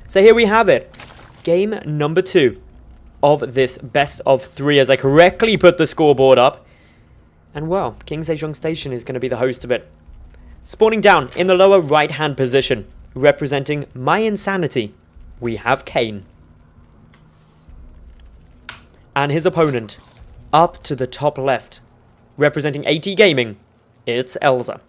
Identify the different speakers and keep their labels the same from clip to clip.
Speaker 1: So here we have it. Game number 2 of this best of 3 as I correctly put the scoreboard up. And well, KenZy Station is going to be the host of it. Spawning down in the lower right hand position, representing my insanity, we have Kane. And his opponent, up to the top left, representing AT Gaming, it's Elazer.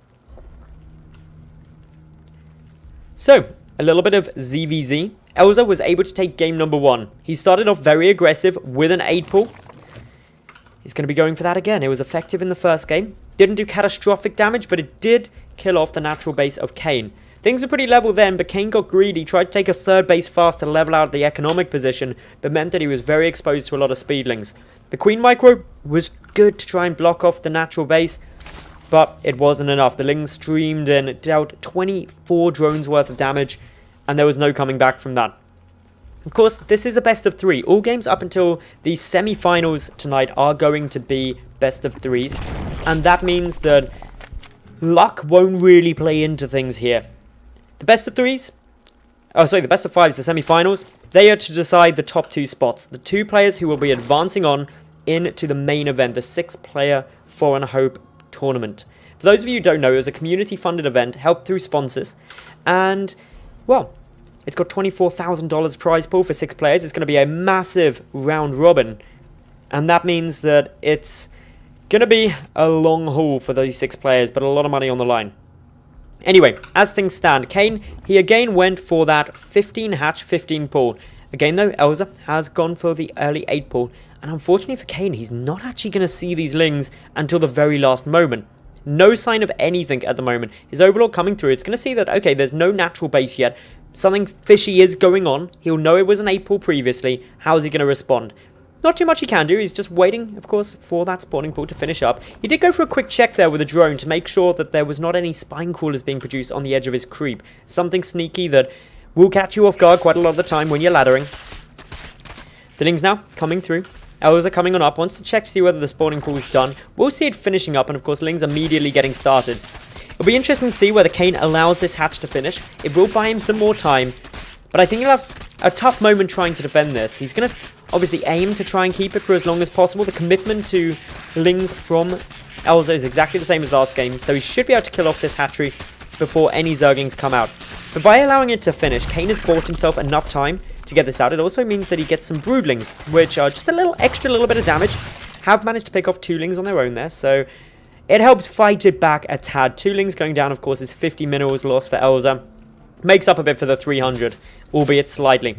Speaker 1: So, a little bit of ZvZ. Elazer was able to take game number 1. He started off very aggressive with an 8-pull. He's going to be going for that again. It was effective in the first game. Didn't do catastrophic damage, but it did kill off the natural base of Kane. Things were pretty level then, but Kane got greedy, tried to take a third base fast to level out the economic position, but meant that he was very exposed to a lot of speedlings. The Queen Micro was good to try and block off the natural base, but it wasn't enough. The Ling streamed in, dealt 24 drones worth of damage, and there was no coming back from that. Of course, this is a best of 3. All games up until the semi-finals tonight are going to be best of 3s, and that means that luck won't really play into things here. The best of 3s, the best of 5s, the semi-finals, they are to decide the top 2 spots. The 2 players who will be advancing on into the main event, the 6-player Foreign Hope tournament. For those of you who don't know, it was a community-funded event, helped through sponsors, and, well, it's got $24,000 prize pool for 6 players. It's going to be a massive round robin, and that means that it's going to be a long haul for those 6 players, but a lot of money on the line. Anyway, as things stand, Kane, he again went for that 15 hatch, 15 pull. Again though, Elazer has gone for the early 8 pull, and unfortunately for Kane, he's not actually going to see these lings until the very last moment. No sign of anything at the moment. His overlord coming through, it's going to see that, okay, there's no natural base yet. Something fishy is going on. He'll know it was an 8 pull previously. How is he going to respond? Not too much he can do. He's just waiting, of course, for that spawning pool to finish up. He did go for a quick check there with a drone to make sure that there was not any spine crawlers being produced on the edge of his creep. Something sneaky that will catch you off guard quite a lot of the time when you're laddering. The Ling's now coming through. Elazer coming on up. Wants to check to see whether the spawning pool is done. We'll see it finishing up, and of course, Ling's immediately getting started. It'll be interesting to see whether Kane allows this hatch to finish. It will buy him some more time, but I think he'll have a tough moment trying to defend this. He's going to obviously aim to try and keep it for as long as possible. The commitment to Lings from Elazer is exactly the same as last game, so he should be able to kill off this hatchery before any Zerglings come out. But by allowing it to finish, Kane has bought himself enough time to get this out. It also means that he gets some broodlings, which are just a little bit of damage. Have managed to pick off 2 Lings on their own there, so it helps fight it back a tad. 2 Lings going down, of course, is 50 minerals lost for Elazer. Makes up a bit for the 300, albeit slightly.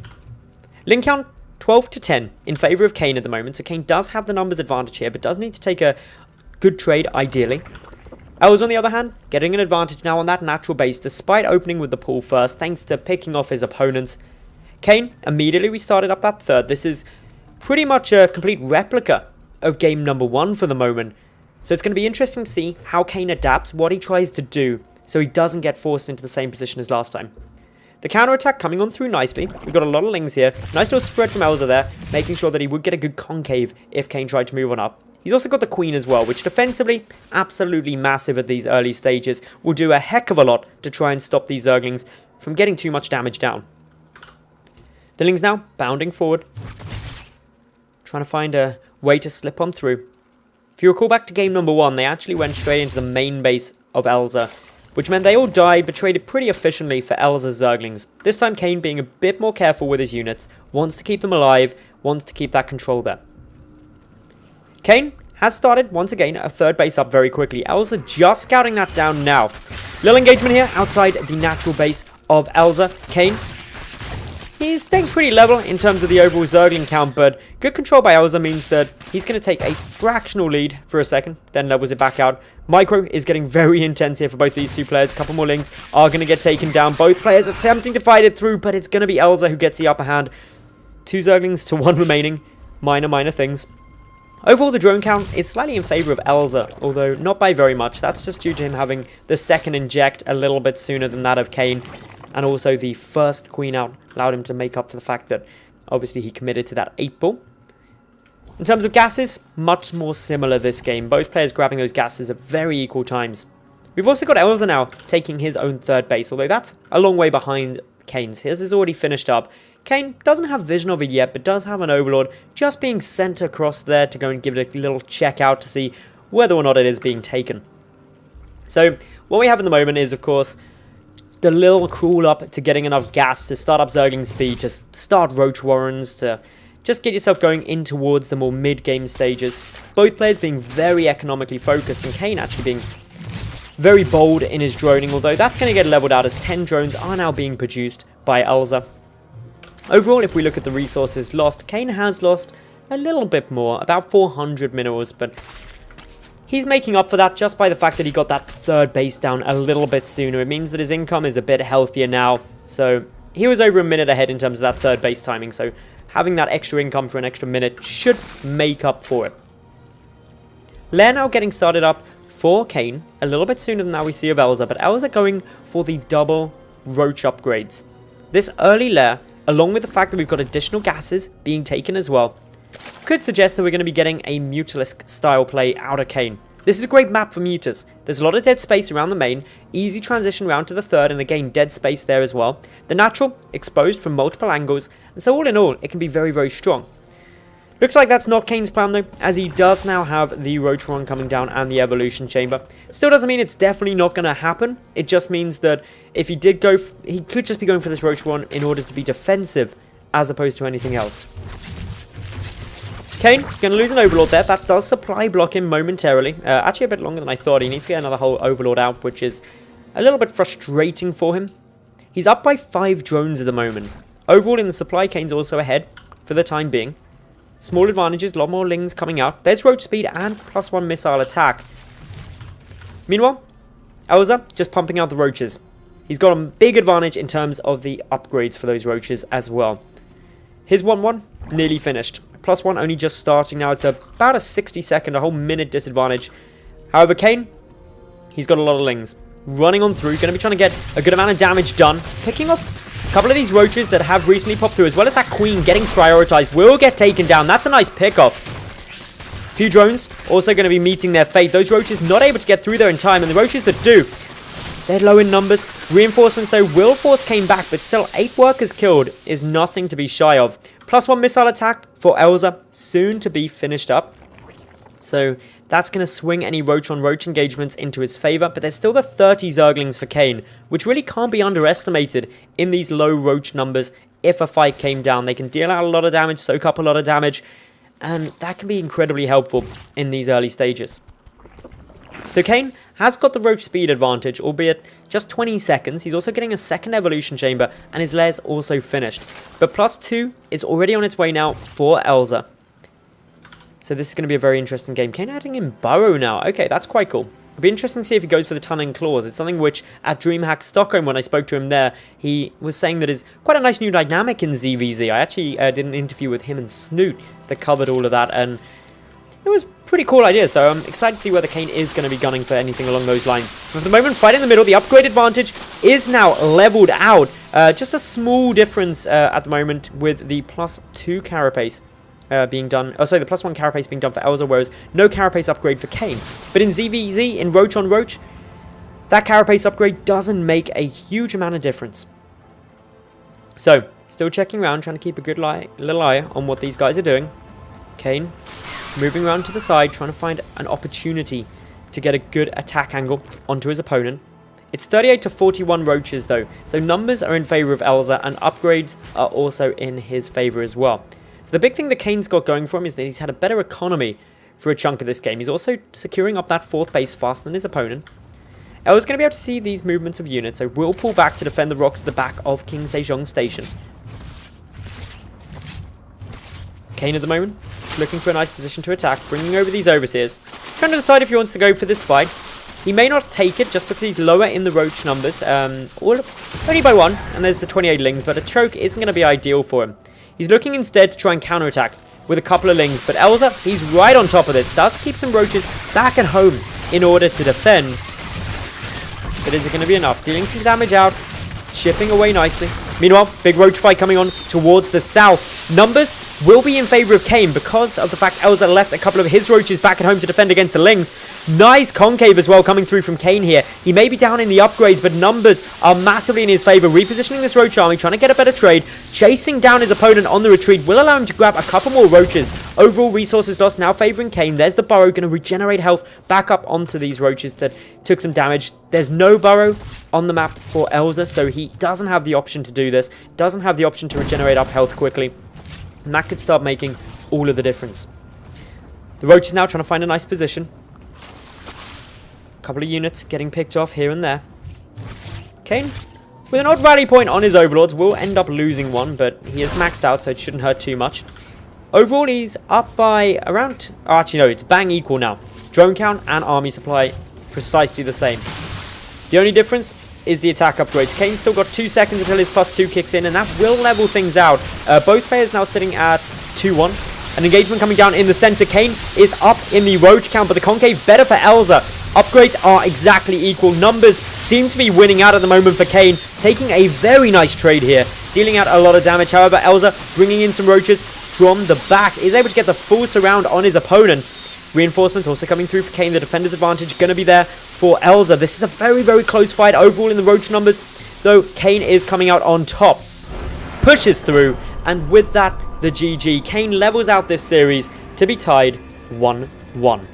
Speaker 1: Ling count 12 to 10 in favor of Kane at the moment, so Kane does have the numbers advantage here, but does need to take a good trade, ideally. Elazer, on the other hand, getting an advantage now on that natural base, despite opening with the pool first, thanks to picking off his opponents. Kane immediately restarted up that third. This is pretty much a complete replica of game number 1 for the moment. So it's going to be interesting to see how Kane adapts, what he tries to do, so he doesn't get forced into the same position as last time. The counterattack coming on through nicely. We've got a lot of Lings here. Nice little spread from Elazer there, making sure that he would get a good concave if Kane tried to move on up. He's also got the Queen as well, which defensively, absolutely massive at these early stages. Will do a heck of a lot to try and stop these Zerglings from getting too much damage down. The Ling's now bounding forward, trying to find a way to slip on through. If you recall back to game number 1, they actually went straight into the main base of Elazer, which meant they all died, but traded pretty efficiently for Elazer's Zerglings. This time Kane, being a bit more careful with his units, wants to keep them alive, wants to keep that control there. Kane has started, once again, a third base up very quickly. Elazer just scouting that down now. Little engagement here outside the natural base of Elazer. Kane, he's staying pretty level in terms of the overall Zergling count, but good control by Elazer means that he's going to take a fractional lead for a second, then levels it back out. Micro is getting very intense here for both these 2 players. A couple more Lings are going to get taken down. Both players attempting to fight it through, but it's going to be Elazer who gets the upper hand. 2 Zerglings to 1 remaining. Minor things. Overall, the drone count is slightly in favor of Elazer, although not by very much. That's just due to him having the second inject a little bit sooner than that of Kane. And also the first Queen out allowed him to make up for the fact that obviously he committed to that 8 ball. In terms of gases, much more similar this game. Both players grabbing those gases at very equal times. We've also got Elazer now taking his own third base, although that's a long way behind Kane's. His is already finished up. Kane doesn't have vision of it yet, but does have an Overlord just being sent across there to go and give it a little check out to see whether or not it is being taken. So what we have at the moment is, of course, the little crawl up to getting enough gas to start up zerging speed, to start roach warrens, to just get yourself going in towards the more mid-game stages. Both players being very economically focused, and Kane actually being very bold in his droning, although that's going to get leveled out as 10 drones are now being produced by Elazer. Overall, if we look at the resources lost, Kane has lost a little bit more, about 400 minerals, but he's making up for that just by the fact that he got that third base down a little bit sooner. It means that his income is a bit healthier now, so he was over a minute ahead in terms of that third base timing, so having that extra income for an extra minute should make up for it. Lair now getting started up for Kane, a little bit sooner than that we see of Elazer, but Elazer going for the double roach upgrades. This early Lair, along with the fact that we've got additional gases being taken as well, could suggest that we're going to be getting a Mutalisk style play out of Kane. This is a great map for Mutas. There's a lot of dead space around the main, easy transition round to the third, and again dead space there as well. The natural, exposed from multiple angles, and so all in all, it can be very, very strong. Looks like that's not Kane's plan though, as he does now have the Roach One coming down and the Evolution Chamber. Still doesn't mean it's definitely not going to happen. It just means that if he did go, he could just be going for this Roach One in order to be defensive as opposed to anything else. Kane going to lose an Overlord there. That does supply block him momentarily. Actually a bit longer than I thought. He needs to get another whole Overlord out, which is a little bit frustrating for him. He's up by 5 drones at the moment. Overall in the supply, Kane's also ahead for the time being. Small advantages, a lot more lings coming out. There's roach speed and +1 missile attack. Meanwhile, Elazer just pumping out the roaches. He's got a big advantage in terms of the upgrades for those roaches as well. His 1-1 nearly finished. +1 only just starting now. It's about a 60-second, a whole minute disadvantage. However, Kane, he's got a lot of lings. Running on through, going to be trying to get a good amount of damage done. Picking off a couple of these roaches that have recently popped through, as well as that queen getting prioritized, will get taken down. That's a nice pick-off. A few drones also going to be meeting their fate. Those roaches not able to get through there in time, and the roaches that do, they're low in numbers. Reinforcements, though, will force Kane back, but still 8 workers killed is nothing to be shy of. +1 missile attack for Elazer, soon to be finished up. So that's going to swing any roach-on-roach engagements into his favor, but there's still the 30 Zerglings for Kane, which really can't be underestimated in these low roach numbers. If a fight came down, they can deal out a lot of damage, soak up a lot of damage, and that can be incredibly helpful in these early stages. So Kane has got the roach speed advantage, albeit just 20 seconds. He's also getting a second evolution chamber, and his lair's also finished. But +2 is already on its way now for Elazer. So this is going to be a very interesting game. Kane adding in Burrow now. Okay, that's quite cool. It'll be interesting to see if he goes for the Tunneling Claws. It's something which at DreamHack Stockholm, when I spoke to him there, he was saying that is quite a nice new dynamic in ZvZ. I actually did an interview with him and Snoot that covered all of that, and it was a pretty cool idea, so I'm excited to see whether Kane is going to be gunning for anything along those lines. But for the moment, fight in the middle. The upgrade advantage is now leveled out. Just a small difference at the moment with the +2 carapace being done. Oh, sorry, the +1 carapace being done for Elazer, whereas no carapace upgrade for Kane. But in ZvZ, in Roach on Roach, that carapace upgrade doesn't make a huge amount of difference. So, still checking around, trying to keep a good little eye on what these guys are doing. Kane moving around to the side, trying to find an opportunity to get a good attack angle onto his opponent. It's 38 to 41 roaches though, so numbers are in favor of Elazer, and upgrades are also in his favor as well. So the big thing that Kane's got going for him is that he's had a better economy for a chunk of this game. He's also securing up that 4th base faster than his opponent. El's going to be able to see these movements of units, so we'll pull back to defend the rocks at the back of King Sejong Station. Kane at the moment, looking for a nice position to attack, bringing over these Overseers. Trying to decide if he wants to go for this fight. He may not take it just because he's lower in the roach numbers, only by 1, and there's the 28 lings, but a choke isn't going to be ideal for him. He's looking instead to try and counterattack with a couple of lings, but Elazer, he's right on top of this, does keep some roaches back at home in order to defend. But is it going to be enough? Dealing some damage out, chipping away nicely. Meanwhile, big roach fight coming on towards the south. Numbers will be in favor of Kane because of the fact Elazer left a couple of his roaches back at home to defend against the lings. Nice concave as well coming through from Kane here. He may be down in the upgrades, but numbers are massively in his favor. Repositioning this Roach army, trying to get a better trade. Chasing down his opponent on the retreat will allow him to grab a couple more Roaches. Overall resources lost now favoring Kane. There's the burrow, going to regenerate health back up onto these Roaches that took some damage. There's no burrow on the map for Elazer, so he doesn't have the option to do this. Doesn't have the option to regenerate up health quickly. And that could start making all of the difference. The Roach is now trying to find a nice position. Couple of units getting picked off here and there. Kane, with an odd rally point on his Overlords, will end up losing one, but he is maxed out, so it shouldn't hurt too much. Overall, he's up by around... Oh, actually, no, it's bang equal now. Drone count and army supply, precisely the same. The only difference is the attack upgrades. Kane's still got 2 seconds until his +2 kicks in, and that will level things out. Both players now sitting at 2-1. An engagement coming down in the center. Kane is up in the Roach count, but the concave better for Elazer. Upgrades are exactly equal. Numbers seem to be winning out at the moment for Kane, taking a very nice trade here, dealing out a lot of damage. However, Elazer bringing in some Roaches from the back, is able to get the full surround on his opponent. Reinforcements also coming through for Kane. The defender's advantage going to be there for Elazer. This is a very, very close fight overall in the Roach numbers, though Kane is coming out on top. Pushes through, and with that, the GG. Kane levels out this series to be tied 1-1.